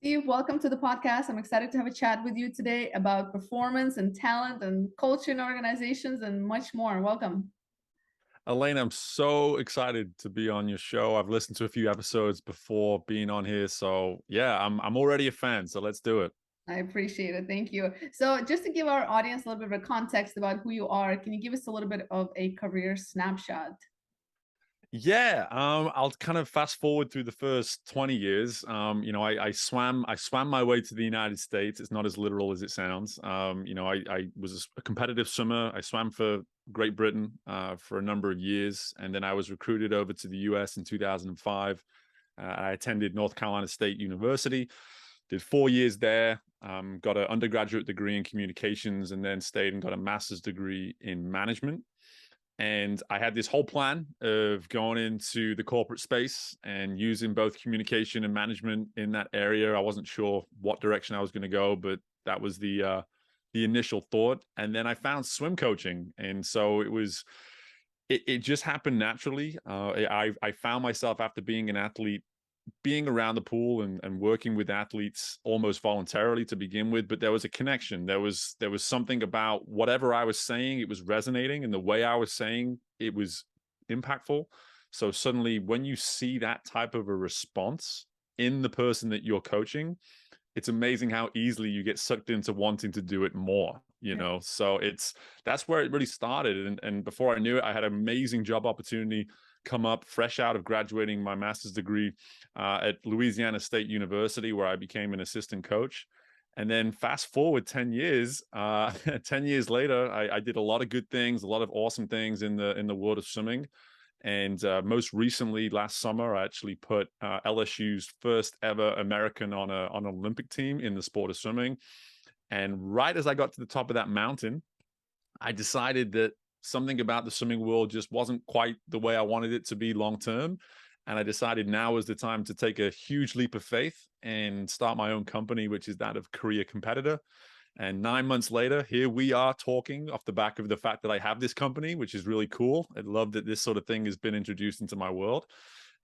Steve, welcome to the podcast. I'm excited to have a chat with you today about performance and talent and culture in organizations and much more. Welcome. Elaine, I'm so excited to be on your show. I've listened to a few episodes before being on here. So yeah, I'm already a fan. So let's do it. I appreciate it. Thank you. So, just to give our audience a little bit of a context about who you are, can you give us a little bit of a career snapshot? Yeah, I'll kind of fast forward through the first 20 years. I swam my way to the United States. It's not as literal as it sounds. I was a competitive swimmer. I swam for Great Britain for a number of years, and then I was recruited over to the US in 2005. I attended North Carolina State University, did 4 years there, got an undergraduate degree in communications, and then stayed and got a master's degree in management. And I had this whole plan of going into the corporate space and using both communication and management in that area. I wasn't sure what direction I was going to go, but that was the initial thought. And then I found swim coaching, and so it just happened naturally. I found myself, after being an athlete, being around the pool and working with athletes almost voluntarily to begin with, but there was a connection. There was something about whatever I was saying, it was resonating, and the way I was saying it was impactful. So suddenly when you see that type of a response in the person that you're coaching, it's amazing how easily you get sucked into wanting to do it more, so that's where it really started. And before I knew it, I had an amazing job opportunity come up fresh out of graduating my master's degree at Louisiana State University, where I became an assistant coach. And then fast forward 10 years, 10 years later, I did a lot of good things, a lot of awesome things in the world of swimming. And most recently, last summer, I actually put LSU's first ever American on an Olympic team in the sport of swimming. And right as I got to the top of that mountain, I decided that something about the swimming world just wasn't quite the way I wanted it to be long term. And I decided now was the time to take a huge leap of faith and start my own company, which is that of Career Competitor. And 9 months later, here we are talking off the back of the fact that I have this company, which is really cool. I love that this sort of thing has been introduced into my world.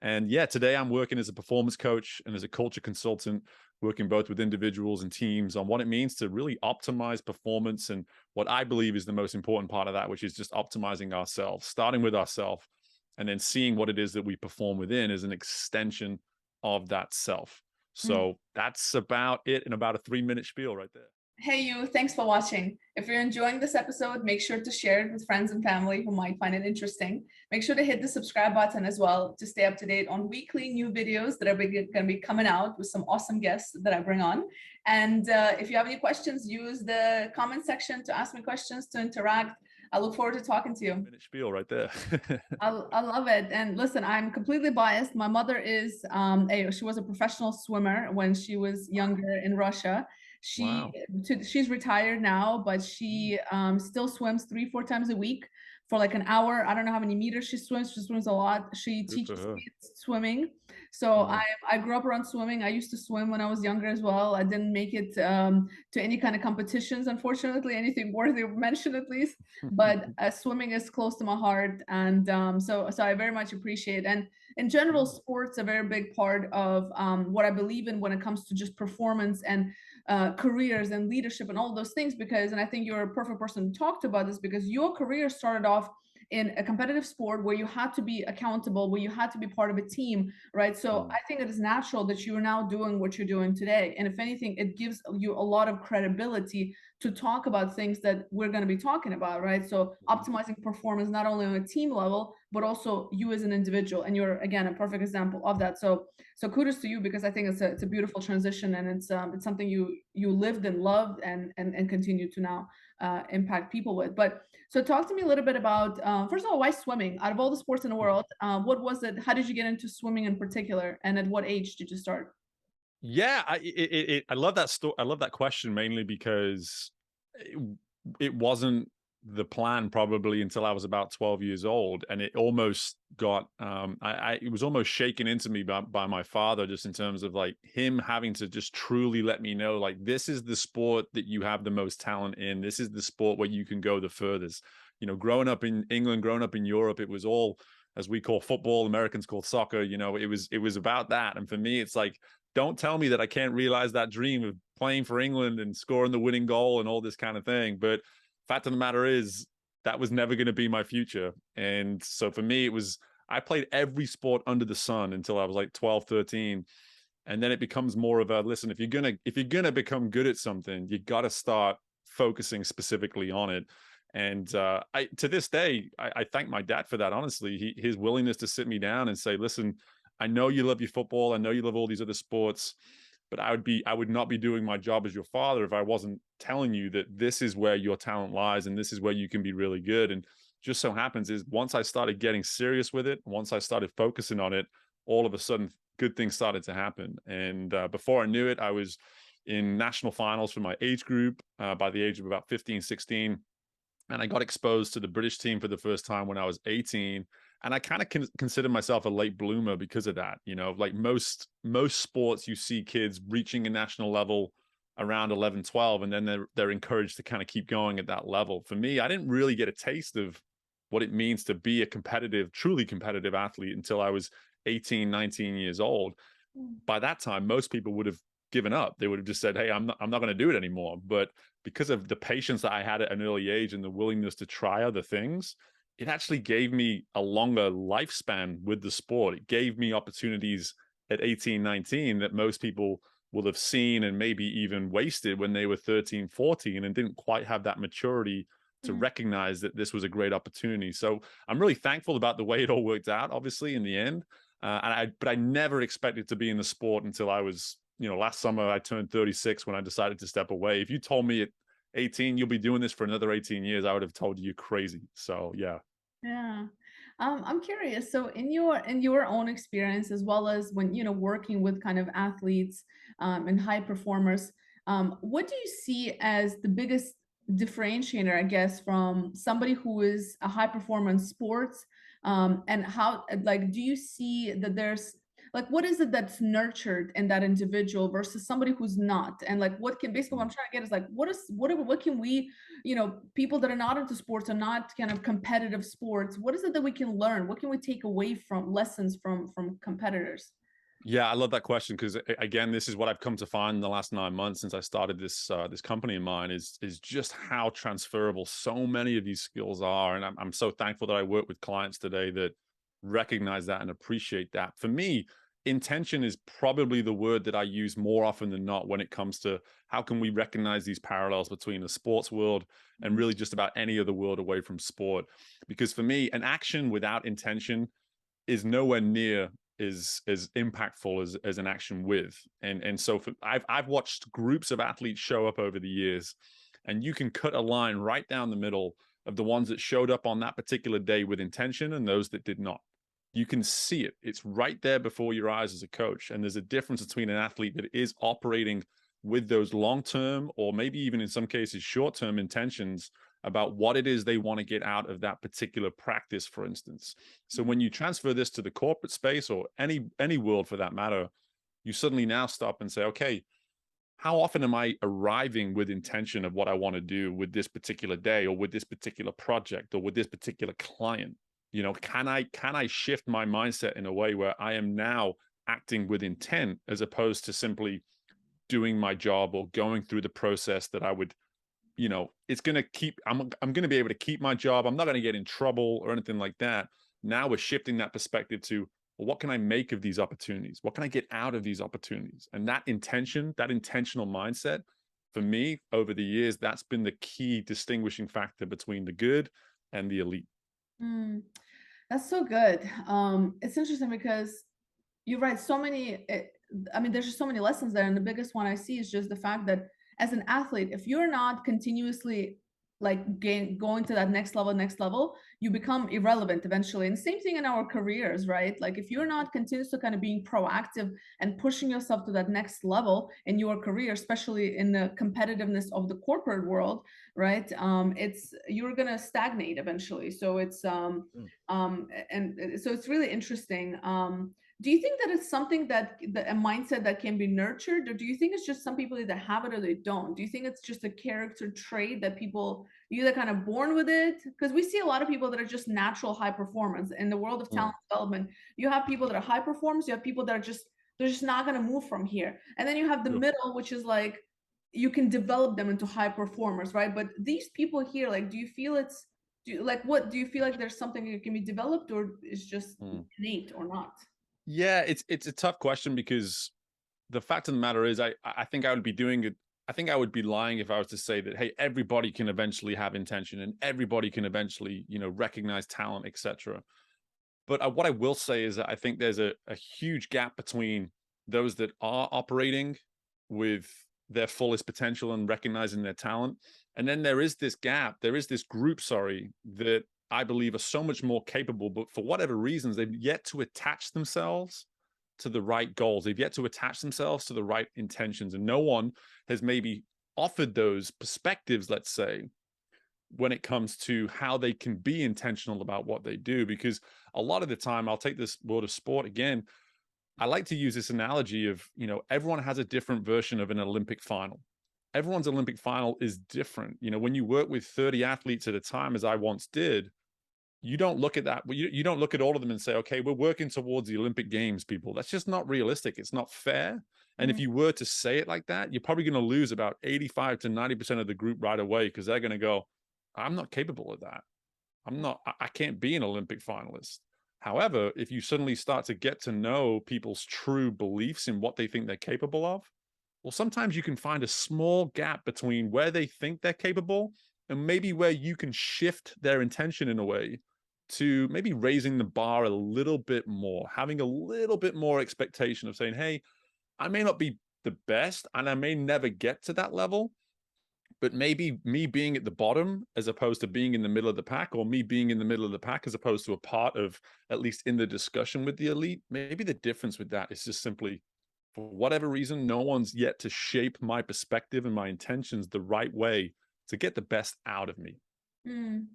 And yeah, today I'm working as a performance coach and as a culture consultant, working both with individuals and teams on what it means to really optimize performance, and what I believe is the most important part of that, which is just optimizing ourselves, starting with ourselves, and then seeing what it is that we perform within as an extension of that self. So that's about it in about a 3-minute spiel right there. Hey, you, thanks for watching. If you're enjoying this episode, make sure to share it with friends and family who might find it interesting. Make sure to hit the subscribe button as well to stay up to date on weekly new videos that are going to be coming out with some awesome guests that I bring on. And if you have any questions, use the comment section to ask me questions, to interact. I look forward to talking to you. Minute spiel right there. I love it. And listen, I'm completely biased. My mother is she was a professional swimmer when she was younger in Russia. Wow. She's retired now, but she still swims 3-4 times a week for like an hour. I don't know how many meters she swims. She swims a lot. She Good for teaches her. kids swimming. So Wow. I grew up around swimming. I used to swim when I was younger as well. I didn't make it to any kind of competitions, unfortunately, anything worthy of mention at least. But swimming is close to my heart, and so I very much appreciate. And in general, sports a very big part of what I believe in when it comes to just performance and careers and leadership and all those things. Because, and I think you're a perfect person to talk to about this, because your career started off in a competitive sport where you had to be accountable, where you had to be part of a team, right? So I think it is natural that you are now doing what you're doing today. And if anything, it gives you a lot of credibility to talk about things that we're going to be talking about, right? So optimizing performance, not only on a team level, but also you as an individual. And you're, again, a perfect example of that. So kudos to you, because I think it's a beautiful transition, and it's something you lived and loved and continue to now impact people with. But so talk to me a little bit about, first of all, why swimming? Out of all the sports in the world, what was it? How did you get into swimming in particular? And at what age did you start? Yeah, I love that story. I love that question, mainly because it, it wasn't the plan probably until I was about 12 years old, and it almost got it was almost shaken into me by my father, just in terms of like him having to just truly let me know, like, this is the sport that you have the most talent in. This is the sport where you can go the furthest. Growing up in England, growing up in Europe, it was all as we call football, Americans call soccer. You know, it was about that. And for me, it's like, don't tell me that I can't realize that dream of playing for England and scoring the winning goal and all this kind of thing. But fact of the matter is, that was never going to be my future. And so for me, it was, I played every sport under the sun until I was like 12, 13. And then it becomes more of a, listen, if you're gonna become good at something, you got to start focusing specifically on it. And to this day, I thank my dad for that. Honestly, his willingness to sit me down and say, listen, I know you love your football, I know you love all these other sports, but I would not be doing my job as your father if I wasn't telling you that this is where your talent lies and this is where you can be really good. And just so happens is, once I started getting serious with it, once I started focusing on it, all of a sudden good things started to happen. And before I knew it, I was in national finals for my age group by the age of about 15, 16. And I got exposed to the British team for the first time when I was 18. And I kind of consider myself a late bloomer because of that. You know, like most sports, you see kids reaching a national level around 11, 12, and then they're encouraged to kind of keep going at that level. For me, I didn't really get a taste of what it means to be a competitive, truly competitive athlete until I was 18, 19 years old. By that time, most people would have given up. They would have just said, hey, I'm not going to do it anymore. But because of the patience that I had at an early age and the willingness to try other things, it actually gave me a longer lifespan with the sport. It gave me opportunities at 18, 19 that most people will have seen and maybe even wasted when they were 13, 14 and didn't quite have that maturity to recognize that this was a great opportunity. So I'm really thankful about the way it all worked out, obviously, in the end. But I never expected to be in the sport until I was, last summer I turned 36 when I decided to step away. If you told me at 18, you'll be doing this for another 18 years, I would have told you you're crazy. So yeah. Yeah. I'm curious. So in your own experience, as well as when, working with kind of athletes and high performers, what do you see as the biggest differentiator, I guess, from somebody who is a high performer in sports? And how, like, do you see that there's, like, what is it that's nurtured in that individual versus somebody who's not? And like, what can, basically what I'm trying to get is like, what can we, people that are not into sports, are not kind of competitive sports, what is it that we can learn? What can we take away from lessons from competitors? Yeah, I love that question because, again, this is what I've come to find in the last 9 months since I started this company of mine is just how transferable so many of these skills are, and I'm so thankful that I work with clients today that recognize that and appreciate that. For me, intention is probably the word that I use more often than not when it comes to how can we recognize these parallels between the sports world and really just about any other world away from sport. Because for me, an action without intention is nowhere near as impactful as an action with. And so I've watched groups of athletes show up over the years, and you can cut a line right down the middle of the ones that showed up on that particular day with intention and those that did not. You can see it. It's right there before your eyes as a coach. And there's a difference between an athlete that is operating with those long-term, or maybe even in some cases short-term intentions about what it is they want to get out of that particular practice, for instance. So when you transfer this to the corporate space, or any world for that matter, you suddenly now stop and say, okay, how often am I arriving with intention of what I want to do with this particular day, or with this particular project, or with this particular client? Can I shift my mindset in a way where I am now acting with intent, as opposed to simply doing my job or going through the process that I would, it's going to keep, I'm going to be able to keep my job. I'm not going to get in trouble or anything like that. Now we're shifting that perspective to, well, what can I make of these opportunities? What can I get out of these opportunities? And that intention, that intentional mindset, for me over the years, that's been the key distinguishing factor between the good and the elite. That's so good. It's interesting because you're right. There's just so many lessons there. And the biggest one I see is just the fact that as an athlete, if you're not continuously going to that next level, you become irrelevant eventually. And same thing in our careers, right? Like if you're not continuously kind of being proactive and pushing yourself to that next level in your career, especially in the competitiveness of the corporate world, right? You're gonna stagnate eventually. So it's so it's really interesting. Do you think that it's something a mindset that can be nurtured, or do you think it's just some people either have it or they don't? Do you think it's just a character trait that people either kind of born with it? Because we see a lot of people that are just natural high performance in the world of Mm, talent development. You have people that are high performers. You have people that are just they're just not going to move from here, and then you have the sure. middle, which is like you can develop them into high performers, right? But these people here, like, do you feel it's what do you feel like there's something that can be developed, or is just Mm. innate or not? Yeah, it's a tough question because the fact of the matter is, I think I would be doing it. I think I would be lying if I was to say that, hey, everybody can eventually have intention and everybody can eventually, recognize talent, etc. But what I will say is that I think there's a huge gap between those that are operating with their fullest potential and recognizing their talent. And then there is this gap, there is this group, sorry, that I believe are so much more capable, but for whatever reasons, they've yet to attach themselves to the right goals. They've yet to attach themselves to the right intentions. And no one has maybe offered those perspectives, let's say, when it comes to how they can be intentional about what they do. Because a lot of the time, I'll take this world of sport again. I like to use this analogy of, everyone has a different version of an Olympic final. Everyone's Olympic final is different. When you work with 30 athletes at a time, as I once did, you don't look at that. You don't look at all of them and say, okay, we're working towards the Olympic Games, people. That's just not realistic. It's not fair. And if Mm, you were to say it like that, you're probably going to lose about 85 to 90% of the group right away, because they're going to go, I'm not capable of that. I can't be an Olympic finalist. However, if you suddenly start to get to know people's true beliefs in what they think they're capable of, well, sometimes you can find a small gap between where they think they're capable and maybe where you can shift their intention in a way to maybe raising the bar a little bit more, having a little bit more expectation of saying, hey, I may not be the best and I may never get to that level, but maybe me being at the bottom as opposed to being in the middle of the pack, or me being in the middle of the pack as opposed to a part of, at least in the discussion with the elite, maybe the difference with that is just simply, for whatever reason, no one's yet to shape my perspective and my intentions the right way to get the best out of me. mm.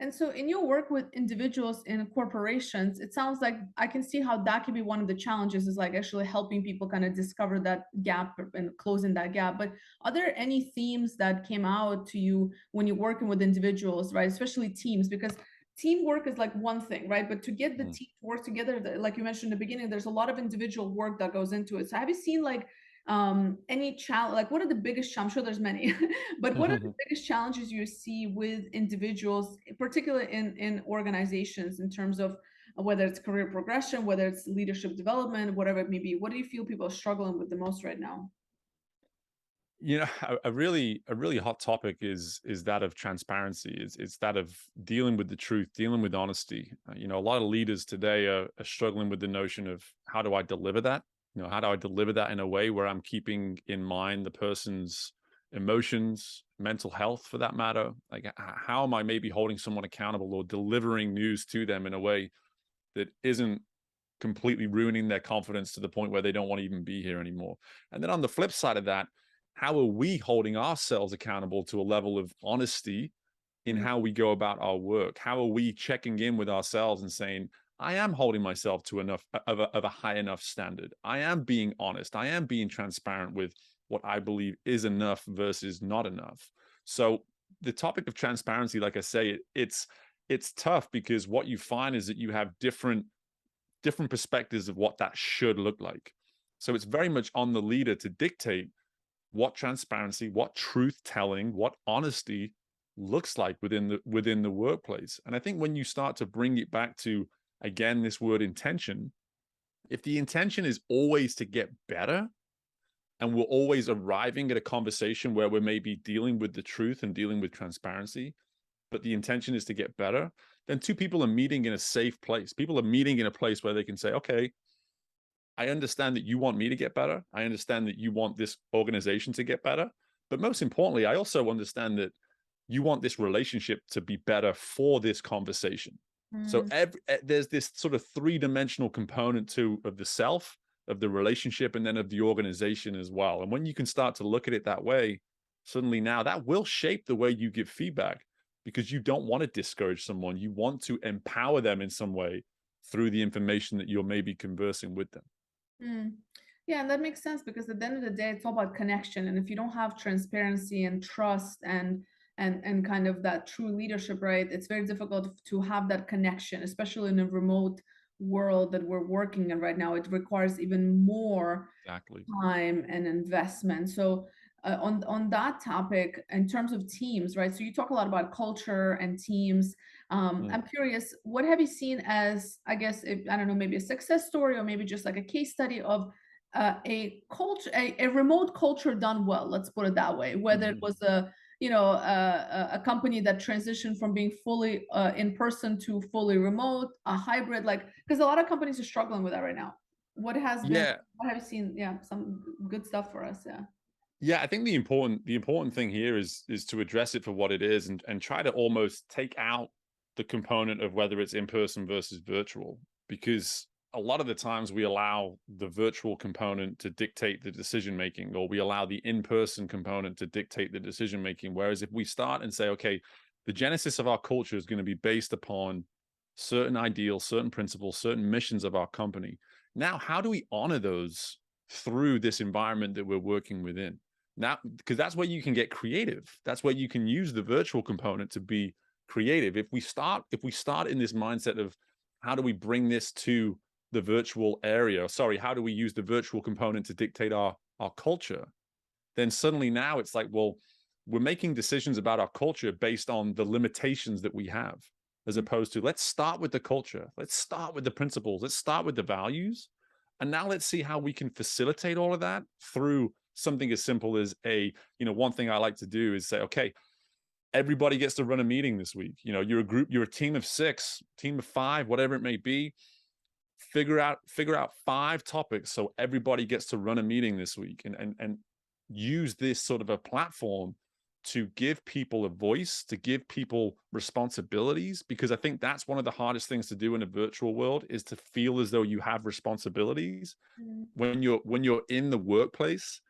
And so, in your work with individuals in corporations, it sounds like I can see how that could be one of the challenges is like actually helping people kind of discover that gap and closing that gap. But are there any themes that came out to you when you're working with individuals, right? Especially teams, because teamwork is like one thing, right? But to get the Mm. team to work together, like you mentioned in the beginning, there's a lot of individual work that goes into it. So, have you seen like any challenge, like what are the biggest I'm sure there's many, but what are the biggest challenges you see with individuals, particularly in organizations, in terms of whether it's career progression, whether it's leadership development, whatever it may be? What do you feel people are struggling with the most right now? A really hot topic is that of transparency. It's that of dealing with the truth, dealing with honesty. A lot of leaders today are struggling with the notion of, how do I deliver that? How do I deliver that in a way where I'm keeping in mind the person's emotions, mental health, for that matter? Like, how am I maybe holding someone accountable or delivering news to them in a way that isn't completely ruining their confidence to the point where they don't want to even be here anymore? And then on the flip side of that, how are we holding ourselves accountable to a level of honesty in Mm, how we go about our work? How are we checking in with ourselves and saying, I am holding myself to enough of a high enough standard. I am being honest. I am being transparent with what I believe is enough versus not enough. So the topic of transparency, like I say, it's tough, because what you find is that you have different perspectives of what that should look like. So it's very much on the leader to dictate what transparency, what truth telling, what honesty looks like within the workplace. And I think when you start to bring it back to, again, this word intention, if the intention is always to get better, and we're always arriving at a conversation where we're maybe dealing with the truth and dealing with transparency, but the intention is to get better, then two people are meeting in a safe place. People are meeting in a place where they can say, okay, I understand that you want me to get better. I understand that you want this organization to get better. But most importantly, I also understand that you want this relationship to be better for this conversation. So mm, there's this sort of three-dimensional component of the self, of the relationship, and then of the organization as well. And when you can start to look at it that way, suddenly now that will shape the way you give feedback, because you don't want to discourage someone. You want to empower them in some way through the information that you're maybe conversing with them. Mm. Yeah, and that makes sense because at the end of the day, it's all about connection. And if you don't have transparency and trust and kind of that true leadership, right, it's very difficult to have that connection, especially in a remote world that we're working in right now. It requires even more Exactly. time and investment. So on that topic, in terms of teams, right? So you talk a lot about culture and teams. Mm. I'm curious, what have you seen as, I guess, if, I don't know, maybe a success story or maybe just like a case study of a culture, a remote culture done well. Let's put it that way. Whether it was a a company that transitioned from being fully in person to fully remote, a hybrid, like because a lot of companies are struggling with that right now. What has been? Yeah. What have you seen? Yeah, some good stuff for us. Yeah. Yeah, I think the important thing here is to address it for what it is and try to almost take out the component of whether it's in person versus virtual, because a lot of the times we allow the virtual component to dictate the decision making, or we allow the in-person component to dictate the decision making. Whereas if we start and say, okay, the genesis of our culture is going to be based upon certain ideals, certain principles, certain missions of our company. Now, how do we honor those through this environment that we're working within? Now, because that's where you can get creative. That's where you can use the virtual component to be creative. If we start in this mindset of how do we bring this to the virtual area, sorry, how do we use the virtual component to dictate our culture, then suddenly now it's like, well, we're making decisions about our culture based on the limitations that we have, as opposed to let's start with the culture, let's start with the principles, let's start with the values, and now let's see how we can facilitate all of that through something as simple as one thing I like to do is say, okay, everybody gets to run a meeting this week. You're a group, you're a team of 6, team of 5, whatever it may be. Figure out 5 topics so everybody gets to run a meeting this week, and use this sort of a platform to give people a voice, to give people responsibilities, because I think that's one of the hardest things to do in a virtual world, is to feel as though you have responsibilities. Mm. When you're in the workplace,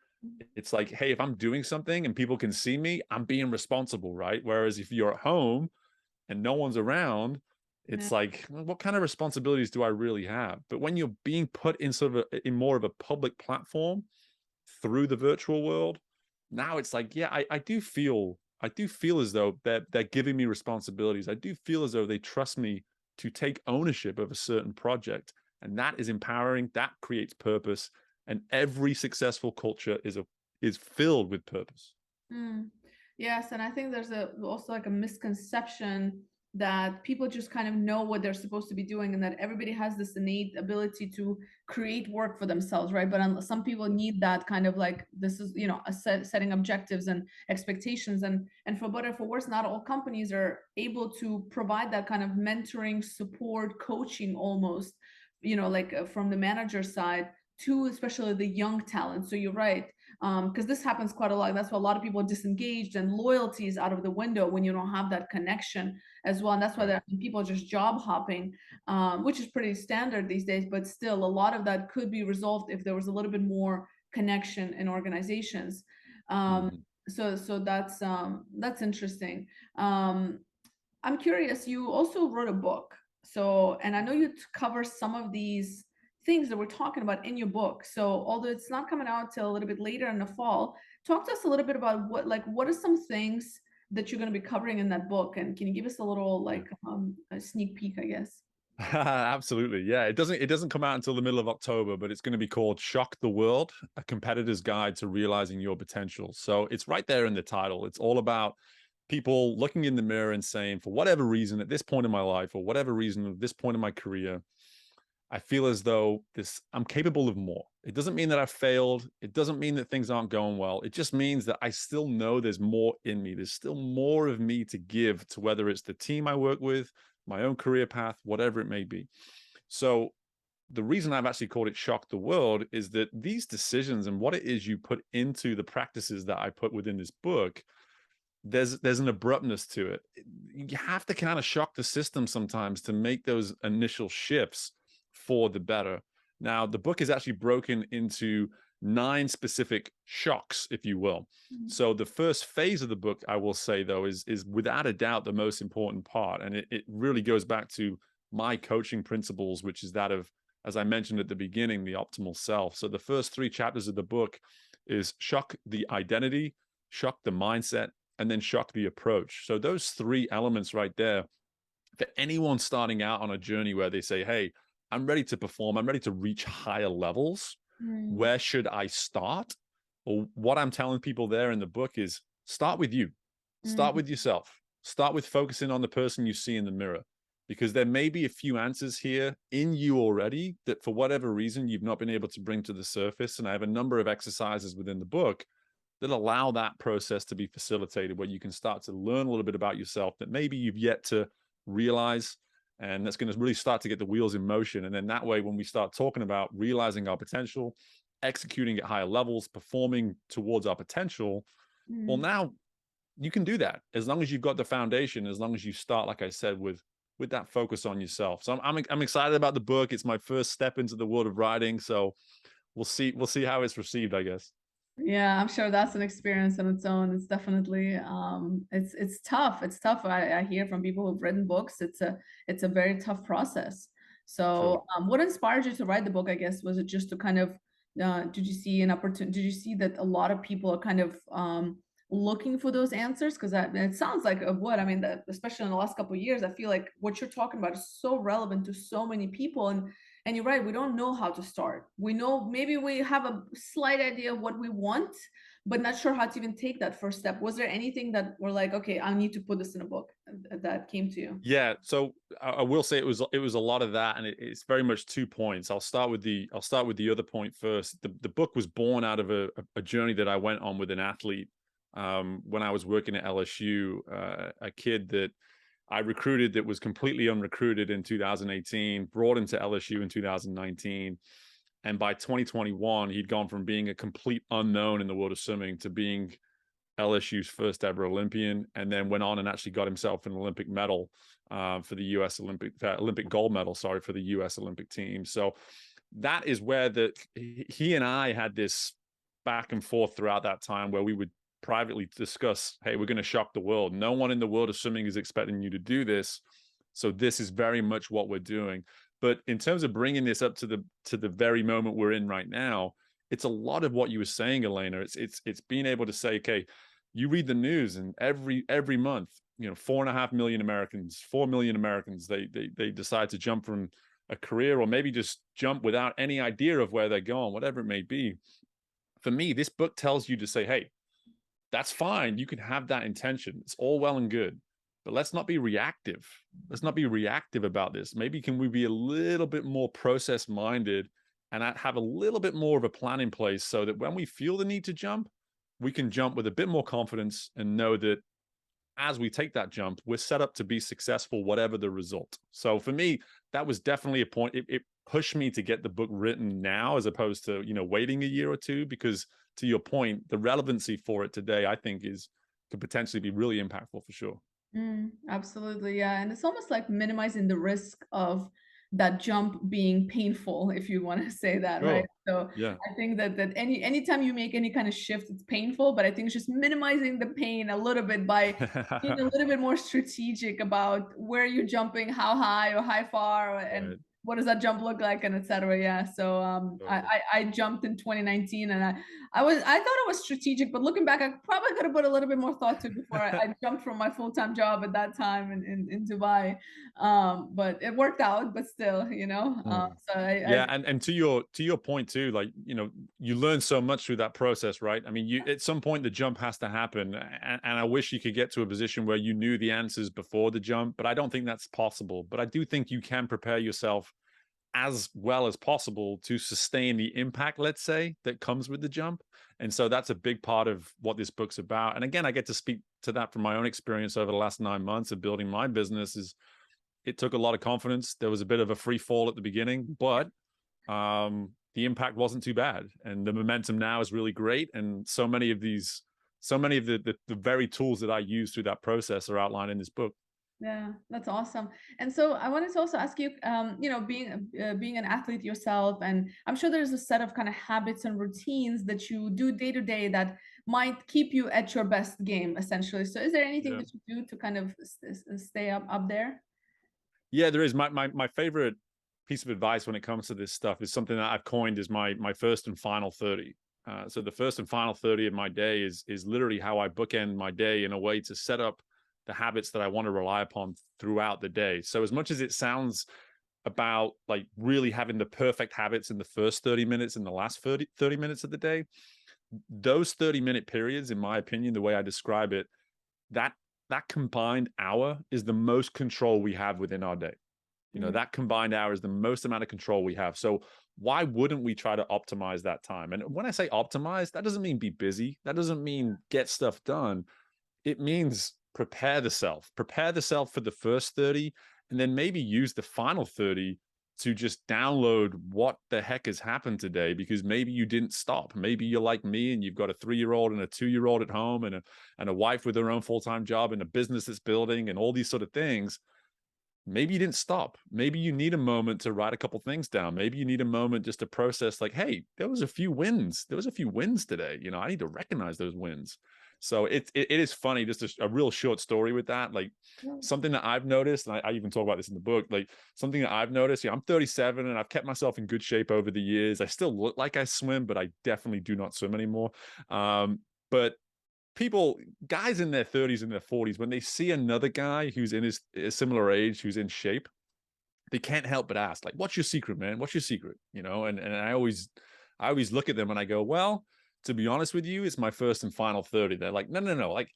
it's like, hey, if I'm doing something and people can see me, I'm being responsible, right? Whereas if you're at home and no one's around, Yeah. it's like, well, what kind of responsibilities do I really have? But when you're being put in sort of in more of a public platform through the virtual world, now it's like, yeah, I do feel as though they're giving me responsibilities. I do feel as though they trust me to take ownership of a certain project, and that is empowering. That creates purpose, and every successful culture is filled with purpose. Mm. Yes, and I think there's also like a misconception that people just kind of know what they're supposed to be doing, and that everybody has this innate ability to create work for themselves, right? But some people need that kind of like, this is setting objectives and expectations, and for better or for worse, not all companies are able to provide that kind of mentoring, support, coaching, almost, like from the manager side to especially the young talent. So you're right, because this happens quite a lot. That's why a lot of people are disengaged and loyalty is out of the window when you don't have that connection as well. And that's why Right. there are people just job hopping, which is pretty standard these days. But still, a lot of that could be resolved if there was a little bit more connection in organizations. Um, Mhm. so that's interesting. Um, I'm curious. You also wrote a book, so and I know you cover some of these things that we're talking about in your book. So although it's not coming out till a little bit later in the fall, talk to us a little bit about what are some things that you're going to be covering in that book, and can you give us a little Yeah. a sneak peek, I guess? Absolutely. Yeah. It doesn't come out until the middle of October, but it's going to be called Shock the World: A Competitor's Guide to Realizing Your Potential. So it's right there in the title. It's all about people looking in the mirror and saying, for whatever reason, at this point in my life, or whatever reason, at this point in my career, I feel as though I'm capable of more. It doesn't mean that I've failed. It doesn't mean that things aren't going well. It just means that I still know there's more in me. There's still more of me to give to, whether it's the team I work with, my own career path, whatever it may be. So the reason I've actually called it Shock the World is that these decisions and what it is you put into the practices that I put within this book, there's an abruptness to it. You have to kind of shock the system sometimes to make those initial shifts for the better. Now, the book is actually broken into 9 specific shocks, if you will. So the first phase of the book, I will say, though, is without a doubt the most important part. And it really goes back to my coaching principles, which is that of, as I mentioned at the beginning, the optimal self. So the first 3 chapters of the book is shock the identity, shock the mindset, and then shock the approach. So those 3 elements right there, for anyone starting out on a journey where they say, hey, I'm ready to perform, I'm ready to reach higher levels, where should I start? Well, what I'm telling people there in the book is start with you, start with yourself, start with focusing on the person you see in the mirror, because there may be a few answers here in you already that for whatever reason you've not been able to bring to the surface. And I have a number of exercises within the book that allow that process to be facilitated, where you can start to learn a little bit about yourself that maybe you've yet to realize. And that's going to really start to get the wheels in motion. And then that way, when we start talking about realizing our potential, executing at higher levels, performing towards our potential, well, now you can do that as long as you've got the foundation, as long as you start, like I said, with that focus on yourself. So I'm excited about the book. It's my first step into the world of writing. So we'll see how it's received, I guess. Yeah, I'm sure that's an experience on its own. It's definitely it's tough. It's tough. I hear from people who've written books. It's a very tough process. So what inspired you to write the book, I guess? Was it just to kind of did you see an opportunity? Did you see that a lot of people are kind of looking for those answers? Because it sounds like what I mean, especially in the last couple of years, I feel like what you're talking about is so relevant to so many people. And you're right, we don't know how to start. We know maybe we have a slight idea of what we want, but not sure how to even take that first step. Was there anything that we're like, okay, I need to put this in a book that came to you? Yeah, so I will say it was a lot of that, and it's very much 2 points. I'll start with the other point first. The book was born out of a journey that I went on with an athlete when I was working at LSU, a kid that I recruited that was completely unrecruited in 2018, brought into LSU in 2019. And by 2021, he'd gone from being a complete unknown in the world of swimming to being LSU's first ever Olympian, and then went on and actually got himself an Olympic medal for the U.S. Olympic gold medal, sorry, for the U.S. Olympic team. So that is where he and I had this back and forth throughout that time where we would privately discuss, hey, we're going to shock the world. No one in the world of swimming is expecting you to do this. So this is very much what we're doing. But in terms of bringing this up to the very moment we're in right now, it's a lot of what you were saying, Elena. It's being able to say, okay, you read the news and every month, 4.5 million Americans, 4 million Americans, they decide to jump from a career, or maybe just jump without any idea of where they're going, whatever it may be. For me, this book tells you to say, hey, that's fine. You can have that intention. It's all well and good, but let's not be reactive. Let's not be reactive about this. Maybe can we be a little bit more process minded and have a little bit more of a plan in place so that when we feel the need to jump, we can jump with a bit more confidence and know that as we take that jump, we're set up to be successful, whatever the result. So for me, that was definitely a point. It pushed me to get the book written now, as opposed to, waiting a year or two, because to your point, the relevancy for it today, I think could potentially be really impactful for sure. Absolutely. Yeah. And it's almost like minimizing the risk of that jump being painful, if you want to say that, right? Sure. So Yeah. I think that anytime you make any kind of shift, it's painful, but I think it's just minimizing the pain a little bit by being a little bit more strategic about where you're jumping, how high or how far, and Right. what does that jump look like, and etc. Yeah. So Totally. I jumped in 2019, and I thought it was strategic, but looking back, I probably could have put a little bit more thought to it before I jumped from my full-time job at that time in Dubai. But it worked out, but still, so Yeah, and to your point too, like, you learn so much through that process, right? I mean, at some point the jump has to happen, and I wish you could get to a position where you knew the answers before the jump, but I don't think that's possible. But I do think you can prepare yourself as well as possible to sustain the impact, let's say, that comes with the jump. And so that's a big part of what this book's about. And again, I get to speak to that from my own experience over the last 9 months of building my business. It took a lot of confidence. There was a bit of a free fall at the beginning, but the impact wasn't too bad. And the momentum now is really great. And so many of the very tools that I use through that process are outlined in this book. Yeah, that's awesome. And so I wanted to also ask you, being an athlete yourself, and I'm sure there's a set of kind of habits and routines that you do day to day that might keep you at your best game, essentially. So is there anything Yeah. that you do to kind of stay up there? Yeah, there is. My favorite piece of advice when it comes to this stuff is something that I've coined as my first and final 30. So the first and final 30 of my day is literally how I bookend my day in a way to set up the habits that I want to rely upon throughout the day. So as much as it sounds about like really having the perfect habits in the first 30 minutes and the last 30 minutes of the day, those 30-minute periods, in my opinion, the way I describe it, that that combined hour is the most control we have within our day. That combined hour is the most amount of control we have. So why wouldn't we try to optimize that time? And when I say optimize, that doesn't mean be busy. That doesn't mean get stuff done. It means prepare the self for the first 30, and then maybe use the final 30 to just download what the heck has happened today, because maybe you didn't stop. Maybe you're like me and you've got a 3-year-old and a 2-year-old at home and a wife with her own full-time job and a business that's building and all these sort of things. Maybe you didn't stop. Maybe you need a moment to write a couple things down. Maybe you need a moment just to process, like, hey, there was a few wins. There was a few wins today. I need to recognize those wins. So it is funny, just a real short story with that. Like something that I've noticed, and I even talk about this in the book, like something that I've noticed, I'm 37 and I've kept myself in good shape over the years. I still look like I swim, but I definitely do not swim anymore. But guys in their 30s and their 40s, when they see another guy who's in a similar age, who's in shape, they can't help but ask, like, what's your secret, man? What's your secret? And I always look at them and I go, well, to be honest with you, it's my first and final 30. They're like, no. Like,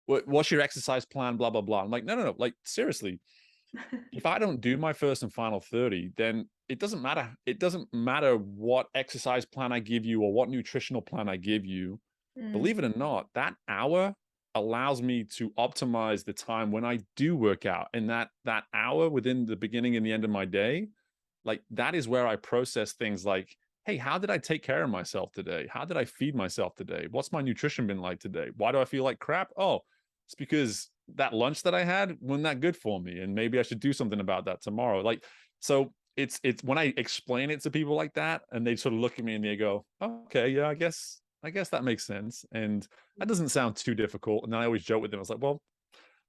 what's your exercise plan? Blah, blah, blah. I'm like, no. Like, seriously, if I don't do my first and final 30, then it doesn't matter. It doesn't matter what exercise plan I give you or what nutritional plan I give you. Believe it or not, that hour allows me to optimize the time when I do work out. And that hour within the beginning and the end of my day, like that is where I process things like, hey, how did I take care of myself today? How did I feed myself today? What's my nutrition been like today? Why do I feel like crap? Oh, it's because that lunch that I had wasn't that good for me. And maybe I should do something about that tomorrow. Like, so it's when I explain it to people like that and they sort of look at me and they go, oh, okay, yeah, I guess that makes sense. And that doesn't sound too difficult. And then I always joke with them. I was like, well,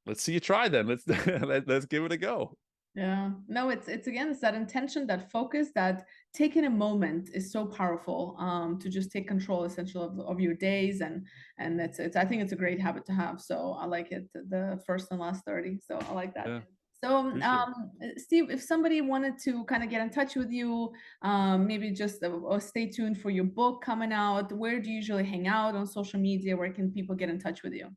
let's see you try then. Let's give it a go. Yeah, no, it's that intention, that focus, that taking a moment is so powerful, to just take control essentially of your days, and it's I think it's a great habit to have. So I like it, the first and last 30. So I like that. Yeah, So appreciate it. Steve, if somebody wanted to kind of get in touch with you, maybe just or stay tuned for your book coming out, where do you usually hang out on social media? Where can people get in touch with you?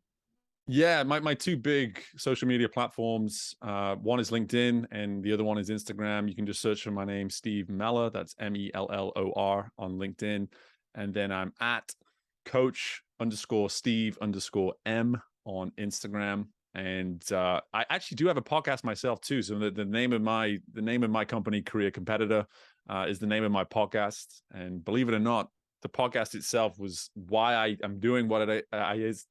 Yeah, my two big social media platforms, one is LinkedIn and the other one is Instagram. You can just search for my name, Steve Mellor. That's Mellor on LinkedIn. And then I'm at coach_Steve_M on Instagram. And I actually do have a podcast myself too. So the name of my company, Career Competitor, is the name of my podcast. And believe it or not, the podcast itself was why I am doing what it is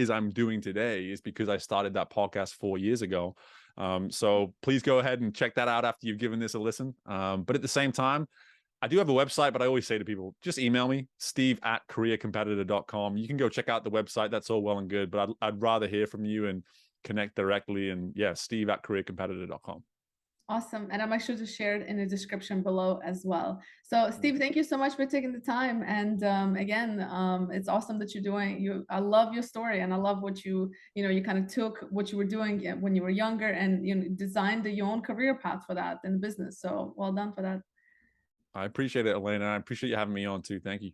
I'm doing today, is because I started that podcast 4 years ago. So please go ahead and check that out after you've given this a listen. But at the same time, I do have a website, but I always say to people, just email me, steve@careercompetitor.com. You can go check out the website. That's all well and good, but I'd rather hear from you and connect directly. And yeah, steve@careercompetitor.com. Awesome. And I'll make sure to share it in the description below as well. So Steve, thank you so much for taking the time. And again, it's awesome that you're doing, I love your story, and I love what you kind of took what you were doing when you were younger and designed your own career path for that in business. So well done for that. I appreciate it, Elena. I appreciate you having me on too. Thank you.